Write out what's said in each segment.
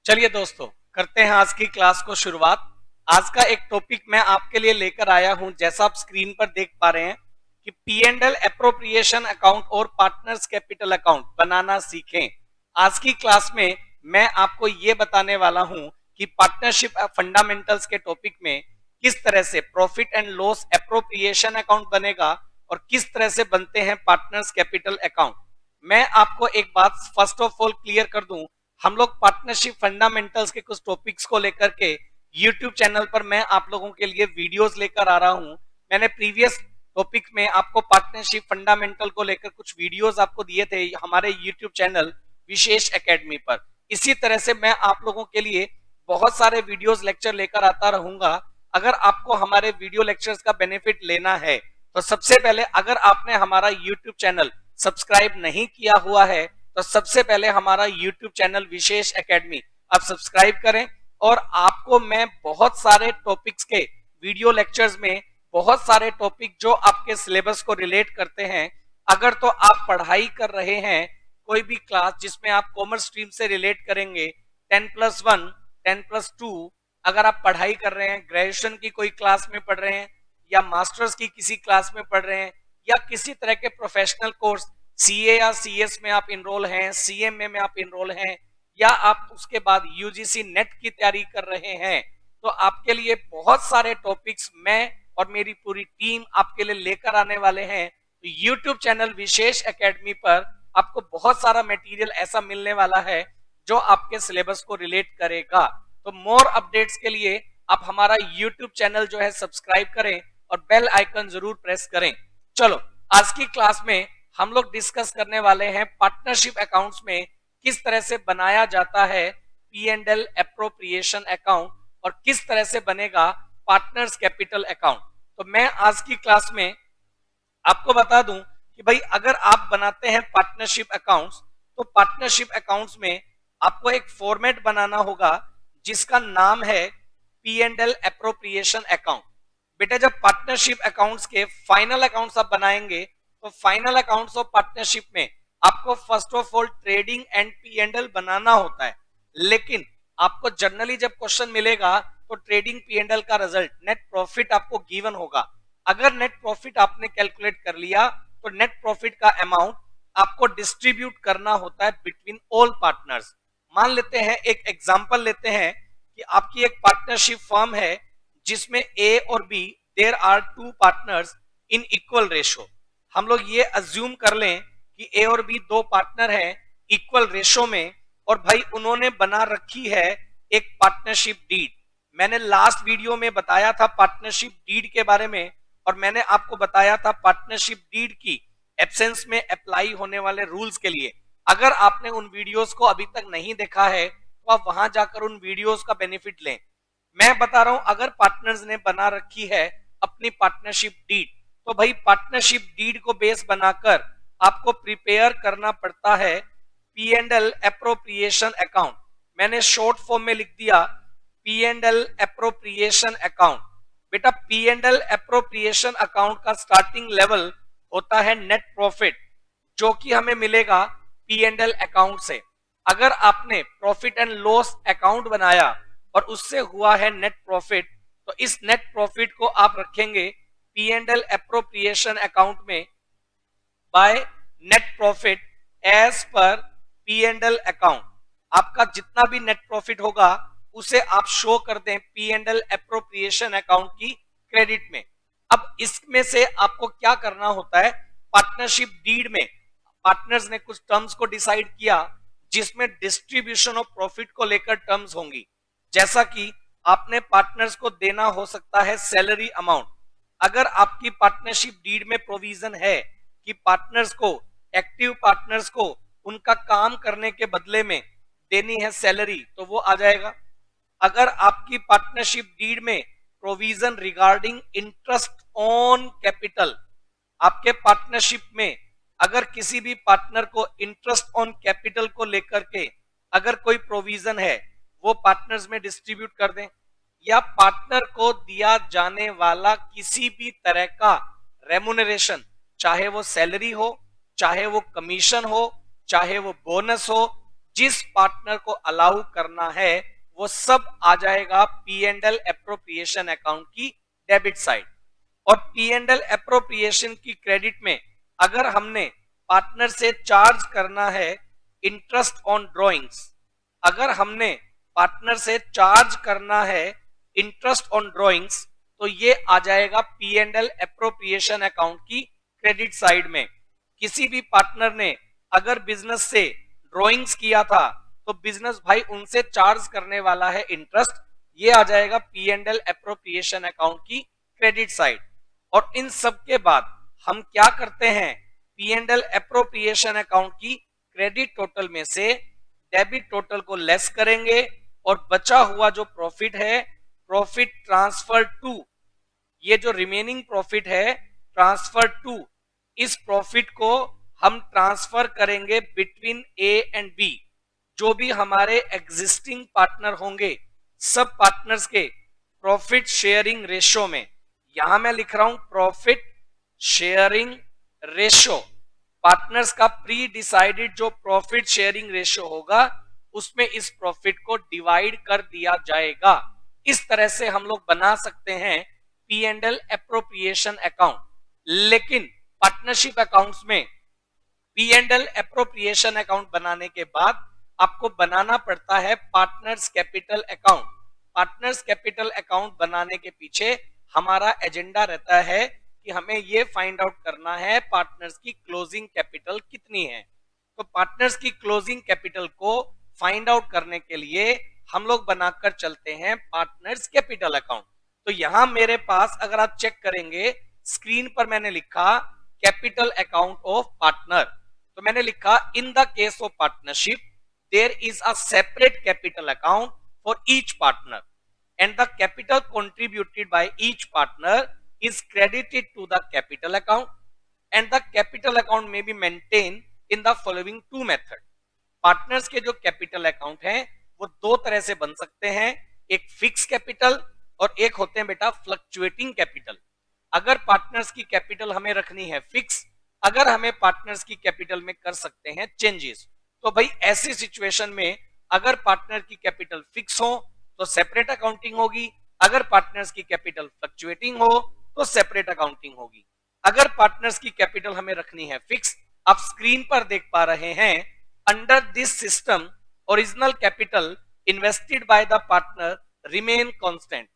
चलिए दोस्तों, करते हैं आज की क्लास को शुरुआत। आज का एक टॉपिक मैं आपके लिए लेकर आया हूं, जैसा आप स्क्रीन पर देख पा रहे हैं कि P and L appropriation account और पार्टनर्स कैपिटल अकाउंट बनाना सीखें। आज की क्लास में मैं आपको ये बताने वाला हूं कि पार्टनरशिप फंडामेंटल्स के टॉपिक में किस तरह से profit and loss appropriation account बनेगा और किस तरह से बनते हैं पार्टनर्स कैपिटल अकाउंट। मैं आपको एक बात फर्स्ट ऑफ ऑल क्लियर कर दूं, हम लोग पार्टनरशिप फंडामेंटल्स के कुछ टॉपिक्स को लेकर के YouTube चैनल पर मैं आप लोगों के लिए वीडियोस लेकर आ रहा हूं। मैंने प्रीवियस टॉपिक में आपको पार्टनरशिप फंडामेंटल को लेकर कुछ वीडियोस आपको दिए थे हमारे YouTube चैनल विशेष एकेडमी पर। इसी तरह से मैं आप लोगों के लिए बहुत सारे वीडियोस लेक्चर लेकर आता रहूंगा। अगर आपको हमारे वीडियो लेक्चर्स का बेनिफिट लेना है तो सबसे पहले अगर आपने हमारा YouTube चैनल सब्सक्राइब नहीं किया हुआ है तो सबसे पहले हमारा YouTube चैनल विशेष एकेडमी आप सब्सक्राइब करें। और आपको मैं बहुत सारे टॉपिक्स के वीडियो लेक्चर्स में बहुत सारे टॉपिक जो आपके सिलेबस को रिलेट करते हैं, अगर तो आप पढ़ाई कर रहे हैं कोई भी क्लास जिसमें आप कॉमर्स स्ट्रीम से रिलेट करेंगे 10+1 10+2, अगर आप पढ़ाई कर रहे हैं ग्रेजुएशन की कोई क्लास में पढ़ रहे हैं या मास्टर्स की किसी क्लास में पढ़ रहे हैं या किसी तरह के प्रोफेशनल कोर्स सीए या सीएस में आप इनरोल हैं, सीएमए में आप इनरोल हैं या आप उसके बाद यूजीसी नेट की तैयारी कर रहे हैं, तो आपके लिए बहुत सारे टॉपिक्स मैं और मेरी पूरी टीम आपके लिए लेकर आने वाले हैं। तो यूट्यूब चैनल विशेष एकेडमी पर आपको बहुत सारा मटेरियल ऐसा मिलने वाला है जो आपके सिलेबस को रिलेट करेगा। तो मोर अपडेट्स के लिए आप हमारा यूट्यूब चैनल जो है सब्सक्राइब करें और बेल आइकन जरूर प्रेस करें। चलो, आज की क्लास में हम लोग डिस्कस करने वाले हैं पार्टनरशिप अकाउंट्स में किस तरह से बनाया जाता है P and L appropriation account और किस तरह से बनेगा पार्टनर्स कैपिटल अकाउंट। तो मैं आज की क्लास में आपको बता दूं कि भाई अगर आप बनाते हैं पार्टनरशिप अकाउंट्स तो पार्टनरशिप अकाउंट्स में आपको एक फॉर्मेट बनाना होगा जिसका नाम है P and L appropriation account. बेटा, जब पार्टनरशिप अकाउंट्स के फाइनल अकाउंट्स आप बनाएंगे तो फाइनल अकाउंट्स ऑफ पार्टनरशिप में आपको first of all trading and P and L बनाना होता है, लेकिन आपको जनरली जब क्वेश्चन मिलेगा तो ट्रेडिंग पी एंड एल का रिजल्ट नेट प्रॉफिट आपको गिवन होगा। अगर नेट प्रॉफिट आपने कैलकुलेट कर लिया तो नेट प्रॉफिट का अमाउंट आपको डिस्ट्रीब्यूट करना होता है बिटवीन ऑल पार्टनर्स। मान लेते हैं, एक एग्जांपल लेते हैं कि आपकी एक पार्टनरशिप फर्म है जिसमें ए और B there are two partners in equal ratio. हम लोग ये अज्यूम कर लें कि ए और बी दो पार्टनर हैं इक्वल रेशो में और भाई उन्होंने बना रखी है एक पार्टनरशिप डीड। मैंने लास्ट वीडियो में बताया था पार्टनरशिप डीड के बारे में और मैंने आपको बताया था पार्टनरशिप डीड की एब्सेंस में अप्लाई होने वाले रूल्स के लिए। अगर आपने उन वीडियोस को अभी तक नहीं देखा है तो आप वहां जाकर उन वीडियोस का बेनिफिट लें। मैं बता रहा हूं, अगर पार्टनर्स ने बना रखी है अपनी पार्टनरशिप डीड तो भाई पार्टनरशिप डीड को बेस बनाकर आपको प्रिपेयर करना पड़ता है P and L appropriation account. मैंने शॉर्ट फॉर्म में लिख दिया P and L appropriation account. बेटा, P and L appropriation account का स्टार्टिंग लेवल होता है नेट प्रॉफिट, जो कि हमें मिलेगा पी एंड एल अकाउंट से। अगर आपने प्रॉफिट एंड लॉस अकाउंट बनाया और उससे हुआ है नेट प्रॉफिट, तो इस नेट प्रॉफिट को आप रखेंगे P and L appropriation account में by net profit as per P and L account. आपका जितना भी नेट प्रॉफिट होगा उसे आप शो कर दें P and L appropriation account की क्रेडिट में। अब इसमें से आपको क्या करना होता है, पार्टनरशिप डीड में पार्टनर्स ने कुछ टर्म्स को डिसाइड किया जिसमें डिस्ट्रीब्यूशन ऑफ प्रॉफिट को लेकर टर्म्स होंगी, जैसा कि आपने पार्टनर्स को देना हो सकता है सैलरी अमाउंट। अगर आपकी पार्टनरशिप डीड में प्रोविजन है कि पार्टनर्स को, एक्टिव पार्टनर्स को उनका काम करने के बदले में देनी है सैलरी, तो वो आ जाएगा। अगर आपकी पार्टनरशिप डीड में provision regarding interest on capital, आपके पार्टनरशिप में अगर किसी भी पार्टनर को इंटरेस्ट ऑन कैपिटल को लेकर के अगर कोई प्रोविजन है वो पार्टनर्स में डिस्ट्रीब्यूट कर दें, या पार्टनर को दिया जाने वाला किसी भी तरह का रेमुनरेशन, चाहे वो सैलरी हो, चाहे वो कमीशन हो, चाहे वो बोनस हो, जिस पार्टनर को अलाउ करना है वो सब आ जाएगा P and L appropriation account की डेबिट साइड। और पी एंड एल एप्रोप्रिएशन की क्रेडिट में अगर हमने पार्टनर से चार्ज करना है इंटरेस्ट ऑन ड्रॉइंग्स, अगर हमने पार्टनर से चार्ज करना है इंटरेस्ट ऑन ड्रॉइंग्स, तो ये आ जाएगा P and L appropriation account की क्रेडिट साइड में। किसी भी पार्टनर ने अगर बिजनेस से ड्रॉइंग्स किया था तो बिजनेस भाई उनसे चार्ज करने वाला है इंटरेस्ट, ये आ जाएगा P and L appropriation account की क्रेडिट साइड। और इन सब के बाद हम क्या करते हैं, P and L appropriation account की क्रेडिट टोटल में से डेबिट टोटल को लेस करेंगे और बचा हुआ जो प्रॉफिट है, प्रॉफिट ट्रांसफर टू, ये जो रिमेनिंग प्रॉफिट है ट्रांसफर टू, इस प्रॉफिट को हम ट्रांसफर करेंगे बिटवीन ए एंड बी। जो भी हमारे एग्जिस्टिंग पार्टनर होंगे सब पार्टनर्स के प्रॉफिट शेयरिंग रेशो में, यहां मैं लिख रहा हूं प्रॉफिट शेयरिंग रेशो, पार्टनर्स का प्री डिसाइडेड जो प्रॉफिट शेयरिंग रेशो होगा उसमें इस प्रॉफिट को डिवाइड कर दिया जाएगा। इस तरह से हम लोग बना सकते हैं P and L appropriation account. लेकिन पार्टनरशिप अकाउंट्स में P and L appropriation account बनाने के बाद आपको बनाना पड़ता है partners capital account. Partners capital account बनाने के पीछे हमारा एजेंडा रहता है कि हमें ये फाइंड आउट करना है पार्टनर्स की क्लोजिंग कैपिटल कितनी है। तो पार्टनर्स की क्लोजिंग कैपिटल को फाइंड आउट करने के लिए हम लोग बनाकर चलते हैं पार्टनर्स कैपिटल अकाउंट। तो यहां मेरे पास अगर आप चेक करेंगे स्क्रीन पर मैंने लिखा कैपिटल अकाउंट ऑफ पार्टनर, तो मैंने लिखा in the case of partnership there is a separate capital account for each partner and the capital contributed by each partner is credited to the capital account and the capital account may be maintained in the following two method। Partners के जो capital account हैं वो दो तरह से बन सकते हैं, एक फिक्स कैपिटल और एक होते हैं बेटा फ्लक्चुएटिंग कैपिटल। अगर पार्टनर्स की कैपिटल हमें रखनी है फिक्स, अगर हमें पार्टनर्स की कैपिटल में कर सकते हैं चेंजेस, तो भाई ऐसी सिचुएशन में अगर पार्टनर की कैपिटल फिक्स हो तो सेपरेट अकाउंटिंग होगी, अगर पार्टनर्स की कैपिटल फ्लक्चुएटिंग हो तो सेपरेट अकाउंटिंग होगी। अगर पार्टनर्स की कैपिटल हमें रखनी है फिक्स, आप स्क्रीन पर देख पा रहे हैं under this system original capital invested by the partner remain constant.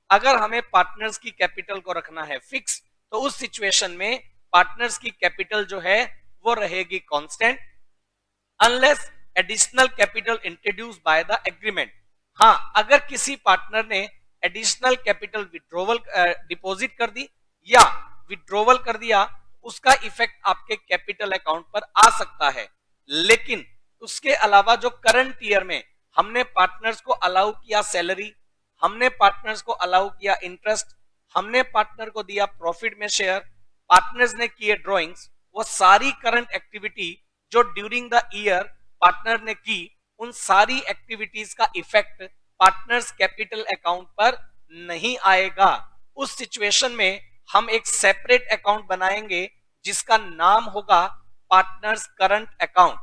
अगर हमें पार्टनर्स की कैपिटल को रखना है फिक्स तो उस सिचुएशन में पार्टनर्स की कैपिटल जो है वो रहेगी constant unless additional capital introduce by the agreement. हाँ, अगर किसी पार्टनर ने एडिशनल कैपिटल विड्रॉवल डिपॉजिट कर दी या विड्रॉवल कर दिया, उसका इफेक्ट आपके कैपिटल अकाउंट पर आ सकता है। लेकिन उसके अलावा जो करंट ईयर में हमने पार्टनर्स को अलाउ किया सैलरी, हमने पार्टनर्स को अलाउ किया इंटरेस्ट, हमने पार्टनर को दिया प्रॉफिट में शेयर, पार्टनर्स ने किए ड्रॉइंग्स, वो सारी करंट एक्टिविटी जो ड्यूरिंग द ईयर पार्टनर ने की, उन सारी एक्टिविटीज का इफेक्ट पार्टनर्स कैपिटल अकाउंट पर नहीं आएगा। उस सिचुएशन में हम एक सेपरेट अकाउंट बनाएंगे जिसका नाम होगा पार्टनर्स करंट अकाउंट।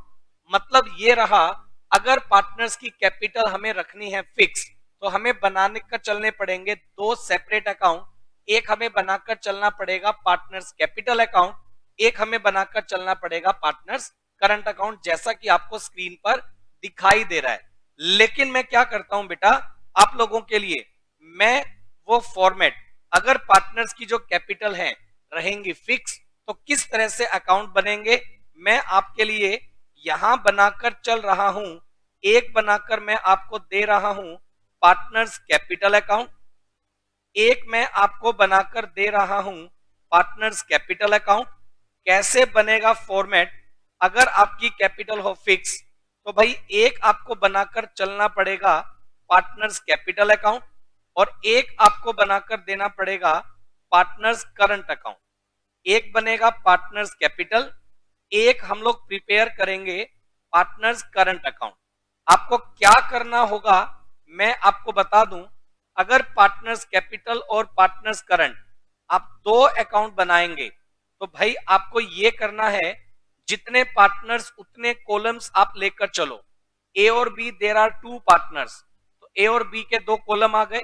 मतलब ये रहा, अगर पार्टनर्स की कैपिटल हमें रखनी है फिक्स तो हमें बनाने कर चलने पड़ेंगे दो सेपरेट अकाउंट। एक हमें बनाकर चलना पड़ेगा पार्टनर्स कैपिटल अकाउंट, एक हमें बनाकर चलना पड़ेगा पार्टनर्स करंट अकाउंट, जैसा कि आपको स्क्रीन पर दिखाई दे रहा है। लेकिन मैं क्या करता हूं बेटा, आप लोगों के लिए मैं वो फॉर्मेट, अगर पार्टनर्स की जो कैपिटल है रहेंगी फिक्स तो किस तरह से अकाउंट बनेंगे मैं आपके लिए यहां बनाकर चल रहा हूं। एक बनाकर मैं आपको दे रहा हूं पार्टनर्स कैपिटल अकाउंट, एक मैं आपको बनाकर दे रहा हूं पार्टनर्स कैपिटल अकाउंट। कैसे बनेगा फॉर्मेट, अगर आपकी कैपिटल हो फिक्स तो भाई एक आपको बनाकर चलना पड़ेगा पार्टनर्स कैपिटल अकाउंट और एक आपको बनाकर देना पड़ेगा पार्टनर्स करंट अकाउंट। एक बनेगा पार्टनर्स कैपिटल, एक हम लोग प्रिपेयर करेंगे पार्टनर्स करंट अकाउंट। आपको क्या करना होगा मैं आपको बता दूं, अगर पार्टनर्स कैपिटल और पार्टनर्स करंट आप दो अकाउंट बनाएंगे तो भाई आपको ये करना है जितने पार्टनर्स उतने कॉलम्स आप लेकर चलो। ए और B there are two partners, तो ए और बी के दो कॉलम आ गए,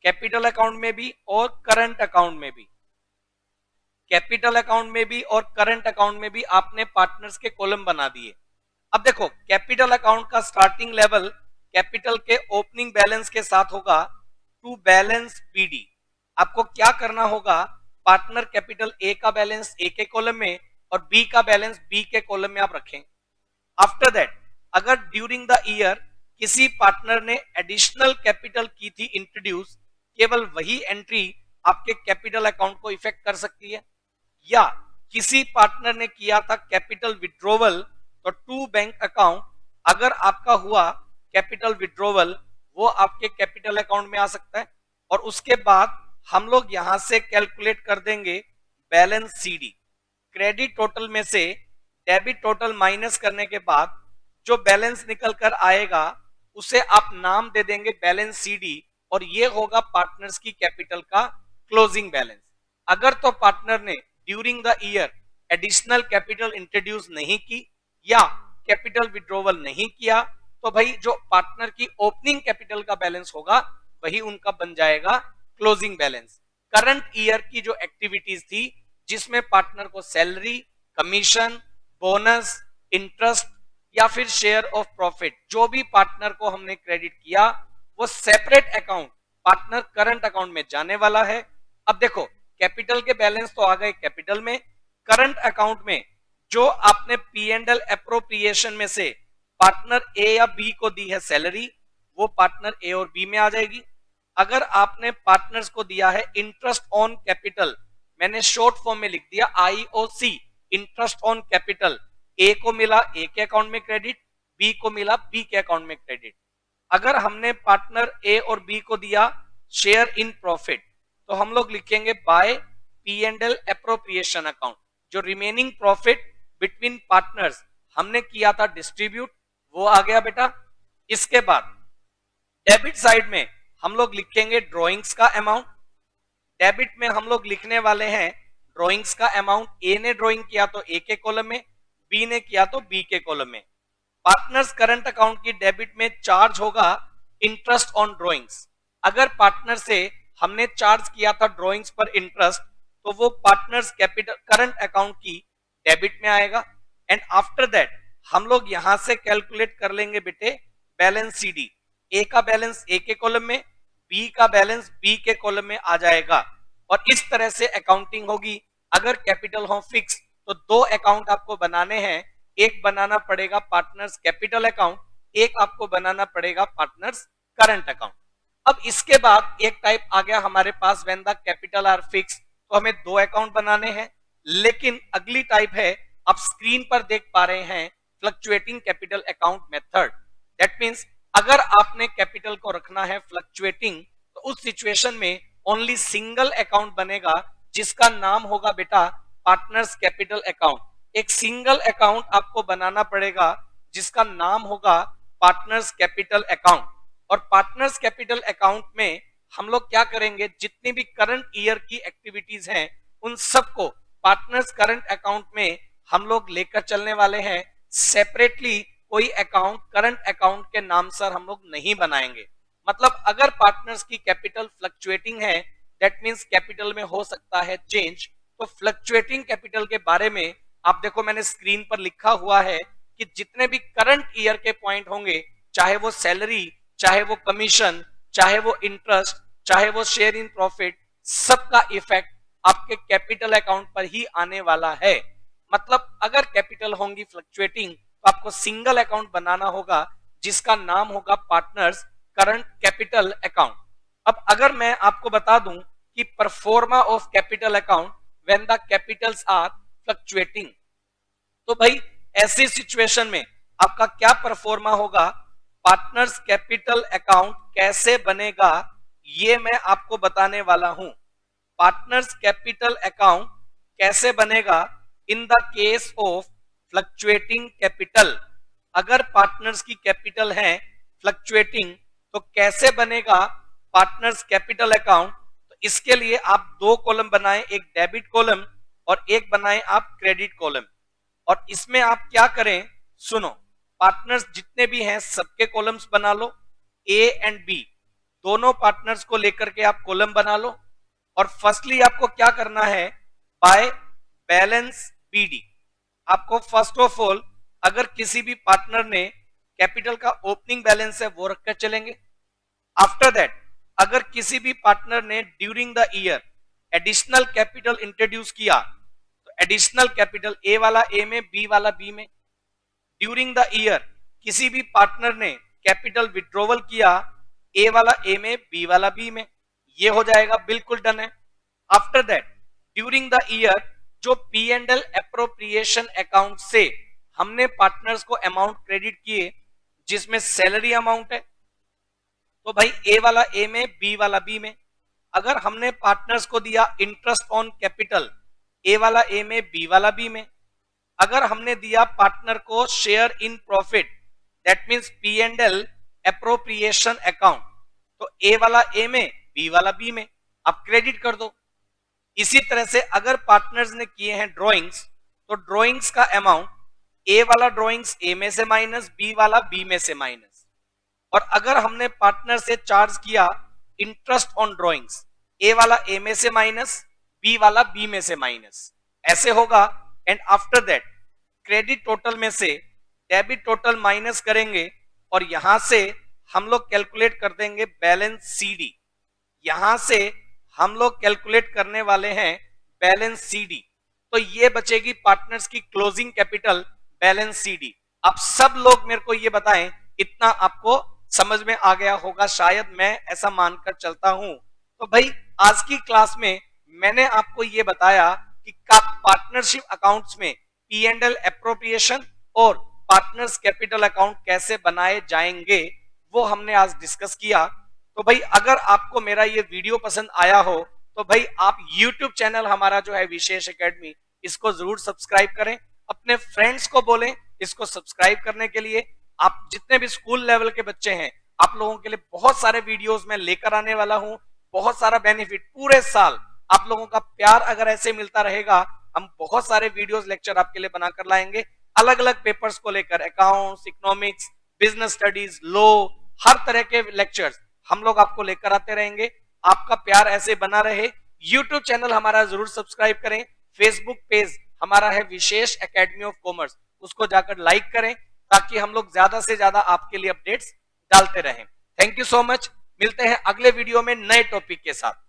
कैपिटल अकाउंट में भी और करंट अकाउंट में भी। कैपिटल अकाउंट में भी और करंट अकाउंट में भी आपने पार्टनर्स के कॉलम बना दिए। अब देखो कैपिटल अकाउंट का स्टार्टिंग लेवल कैपिटल के ओपनिंग बैलेंस के साथ होगा टू बैलेंस बीडी। आपको क्या करना होगा, पार्टनर कैपिटल ए का बैलेंस ए के कॉलम में और बी का बैलेंस बी के कॉलम में आप रखें। आफ्टर दैट अगर ड्यूरिंग द ईयर किसी पार्टनर ने एडिशनल कैपिटल की थी इंट्रोड्यूस, केवल वही एंट्री आपके कैपिटल अकाउंट को इफेक्ट कर सकती है। या किसी पार्टनर ने किया था कैपिटल विड्रॉवल, तो टू बैंक अकाउंट अगर आपका हुआ कैपिटल विड्रॉवल वो आपके कैपिटल अकाउंट में आ सकता है। और उसके बाद हम लोग यहां से कैलकुलेट कर देंगे बैलेंस सीडी। क्रेडिट टोटल में से डेबिट टोटल माइनस करने के बाद जो बैलेंस निकल कर आएगा उसे आप नाम दे देंगे बैलेंस सीडी, और ये होगा पार्टनर्स की कैपिटल का क्लोजिंग बैलेंस। अगर तो पार्टनर ने during the year additional capital introduce नहीं की या कैपिटल विड्रॉवल नहीं किया, तो भाई जो पार्टनर की ओपनिंग कैपिटल का बैलेंस होगा वही उनका बन जाएगा क्लोजिंग बैलेंस। करंट ईयर की जो एक्टिविटीज थी जिसमें पार्टनर को सैलरी, कमीशन, बोनस, इंटरेस्ट या फिर शेयर ऑफ प्रॉफिट जो भी पार्टनर को हमने क्रेडिट किया वो separate account partner current account में जाने वाला है। अब देखो कैपिटल के बैलेंस तो आ गए कैपिटल में, करंट अकाउंट में जो आपने पी एंड एल एप्रोप्रिएशन में से पार्टनर ए या बी को दी है सैलरी, वो पार्टनर ए और बी में आ जाएगी। अगर आपने पार्टनर्स को दिया है इंटरेस्ट ऑन कैपिटल, मैंने शॉर्ट फॉर्म में लिख दिया आईओसी, इंटरेस्ट ऑन कैपिटल, ए को मिला ए के अकाउंट में क्रेडिट, बी को मिला बी के अकाउंट में क्रेडिट। अगर हमने पार्टनर ए और बी को दिया शेयर इन प्रॉफिट, तो हम लोग लिखेंगे by P and L appropriation account. जो रिमेनिंग प्रॉफिट बिटवीन पार्टनर्स हमने किया था डिस्ट्रीब्यूट, वो आ गया बेटा। इसके बाद डेबिट साइड में हम लोग लिखेंगे ड्रॉइंग्स का अमाउंट। डेबिट में हम लोग लिखने वाले हैं ड्रॉइंग्स का अमाउंट। ए ने ड्रॉइंग किया तो ए के कॉलम में, बी ने किया तो बी के कॉलम में। पार्टनर्स करंट अकाउंट की डेबिट में चार्ज होगा इंटरेस्ट ऑन ड्रॉइंग्स। अगर पार्टनर से हमने चार्ज किया था ड्रॉइंग्स पर इंटरेस्ट, तो वो पार्टनर्स कैपिटल करंट अकाउंट की डेबिट में आएगा। एंड आफ्टर दैट हम लोग यहां से कैलकुलेट कर लेंगे बेटे बैलेंस सीडी। ए का बैलेंस ए के कॉलम में, बी का बैलेंस बी के कॉलम में आ जाएगा। और इस तरह से अकाउंटिंग होगी। अगर कैपिटल हो फिक्स तो दो अकाउंट आपको बनाने हैं, एक बनाना पड़ेगा पार्टनर्स कैपिटल अकाउंट, एक आपको बनाना पड़ेगा पार्टनर्स करंट अकाउंट। अब इसके बाद एक टाइप आ गया हमारे पास when the capital are fix, तो हमें दो अकाउंट बनाने हैं। लेकिन अगली टाइप है, आप स्क्रीन पर देख पा रहे हैं fluctuating capital account method. That means अगर आपने कैपिटल को रखना है फ्लक्चुएटिंग, तो उस सिचुएशन में ओनली सिंगल अकाउंट बनेगा जिसका नाम होगा बेटा पार्टनर्स कैपिटल अकाउंट। एक सिंगल अकाउंट आपको बनाना पड़ेगा जिसका नाम होगा पार्टनर्स कैपिटल अकाउंट। और पार्टनर्स कैपिटल अकाउंट में हम लोग क्या करेंगे, जितनी भी करंट ईयर की एक्टिविटीज हैं उन सबको पार्टनर्स करंट अकाउंट में हम लोग लेकर चलने वाले हैं। सेपरेटली कोई अकाउंट करंट अकाउंट के नाम से हम लोग नहीं बनाएंगे। मतलब अगर पार्टनर्स की कैपिटल फ्लक्चुएटिंग है, दैट मींस कैपिटल में हो सकता है चेंज। तो फ्लक्चुएटिंग कैपिटल के बारे में आप देखो मैंने स्क्रीन पर लिखा हुआ है कि जितने भी करंट ईयर के पॉइंट होंगे, चाहे वो सैलरी, चाहे वो कमीशन, चाहे वो इंटरेस्ट, चाहे वो शेयर इन प्रॉफिट, सबका इफेक्ट आपके कैपिटल अकाउंट पर ही आने वाला है। मतलब अगर कैपिटल होंगी फ्लक्चुएटिंग तो आपको सिंगल अकाउंट बनाना होगा जिसका नाम होगा पार्टनर्स करंट कैपिटल अकाउंट। अब अगर मैं आपको बता दूं कि proforma of capital account when the capitals are fluctuating, तो भाई ऐसी सिचुएशन में आपका क्या परफॉर्मा होगा, पार्टनर्स कैपिटल अकाउंट कैसे बनेगा ये मैं आपको बताने वाला हूं। पार्टनर्स कैपिटल अकाउंट कैसे बनेगा इन the case of fluctuating capital. अगर पार्टनर्स की कैपिटल है फ्लक्चुएटिंग तो कैसे बनेगा पार्टनर्स कैपिटल अकाउंट। तो इसके लिए आप दो कॉलम बनाएं, एक डेबिट कॉलम और एक बनाएं आप क्रेडिट कॉलम। और इसमें आप क्या करें सुनो, पार्टनर्स जितने भी हैं सबके कॉलम्स बना लो, ए एंड बी दोनों पार्टनर्स को लेकर के आप कॉलम बना लो। और फर्स्टली आपको क्या करना है, बाय बैलेंस बीडी आपको फर्स्ट ऑफ ऑल अगर किसी भी पार्टनर ने कैपिटल का ओपनिंग बैलेंस है वो रखकर चलेंगे। आफ्टर दैट अगर किसी भी पार्टनर ने during the year additional capital introduce किया तो एडिशनल कैपिटल ए वाला ए में, बी वाला बी में। ड्यूरिंग द ईयर किसी भी पार्टनर ने कैपिटल विड्रॉवल किया, ए वाला ए में, बी वाला बी में। ये हो जाएगा, बिल्कुल डन है। After that during the year जो P and L appropriation account से हमने पार्टनर्स को अमाउंट क्रेडिट किए जिसमें सैलरी अमाउंट है, तो भाई ए वाला ए में, बी वाला बी में। अगर हमने पार्टनर्स को दिया इंटरेस्ट ऑन कैपिटल, ए वाला ए में, बी वाला बी में। अगर हमने दिया पार्टनर को share in profit that means P and L appropriation account, तो ए वाला ए में, बी वाला बी में, आप क्रेडिट कर दो। इसी तरह से अगर पार्टनर्स ने किए हैं ड्रॉइंग्स, तो ड्रॉइंग्स का अमाउंट ए वाला ड्रॉइंग्स ए में से माइनस, बी वाला बी में से माइनस। और अगर हमने पार्टनर से चार्ज किया इंटरेस्ट ऑन ड्रॉइंग्स, ए वाला ए में से माइनस, बी वाला बी में से माइनस, ऐसे होगा। And after that credit total में से डेबिट टोटल माइनस करेंगे और यहां से हम लोग कैलकुलेट कर देंगे बैलेंस सीडी। यहां से हम लोग कैलकुलेट करने वाले हैं बैलेंस सीडी, तो ये बचेगी पार्टनर्स की क्लोजिंग कैपिटल बैलेंस सीडी। अब सब लोग मेरे को ये बताएं, इतना आपको समझ में आ गया होगा शायद, मैं ऐसा मानकर चलता हूं। तो भाई आज की क्लास में मैंने आपको ये बताया कि पार्टनरशिप अकाउंट्स में पी एंड एल एप्रोप्रिएशन और पार्टनर्स कैपिटल अकाउंट कैसे बनाए जाएंगे वो हमने आज डिस्कस किया। तो भाई अगर आपको मेरा ये वीडियो पसंद आया हो तो भाई आप YouTube चैनल हमारा जो है विशेष एकेडमी, इसको जरूर सब्सक्राइब करें, अपने फ्रेंड्स को बोलें इसको सब्सक्राइब करने के लिए। आप जितने भी स्कूल लेवल के बच्चे हैं आप लोगों के लिए बहुत सारे वीडियोस मैं लेकर आने वाला हूं, बहुत सारा बेनिफिट पूरे साल। आप लोगों का प्यार अगर ऐसे मिलता रहेगा हम बहुत सारे वीडियोस लेक्चर आपके लिए बनाकर लाएंगे, अलग अलग पेपर्स को लेकर, accounts, economics, business studies, law, हर तरह के लेक्चर्स हम लोग आपको लेकर आते रहेंगे। आपका प्यार ऐसे बना रहे। YouTube चैनल हमारा जरूर सब्सक्राइब करें, फेसबुक पेज हमारा है विशेष एकेडमी ऑफ कॉमर्स, उसको जाकर लाइक करें ताकि हम लोग ज्यादा से ज्यादा आपके लिए अपडेट्स डालते रहें। थैंक यू सो मच, मिलते हैं अगले वीडियो में नए टॉपिक के साथ।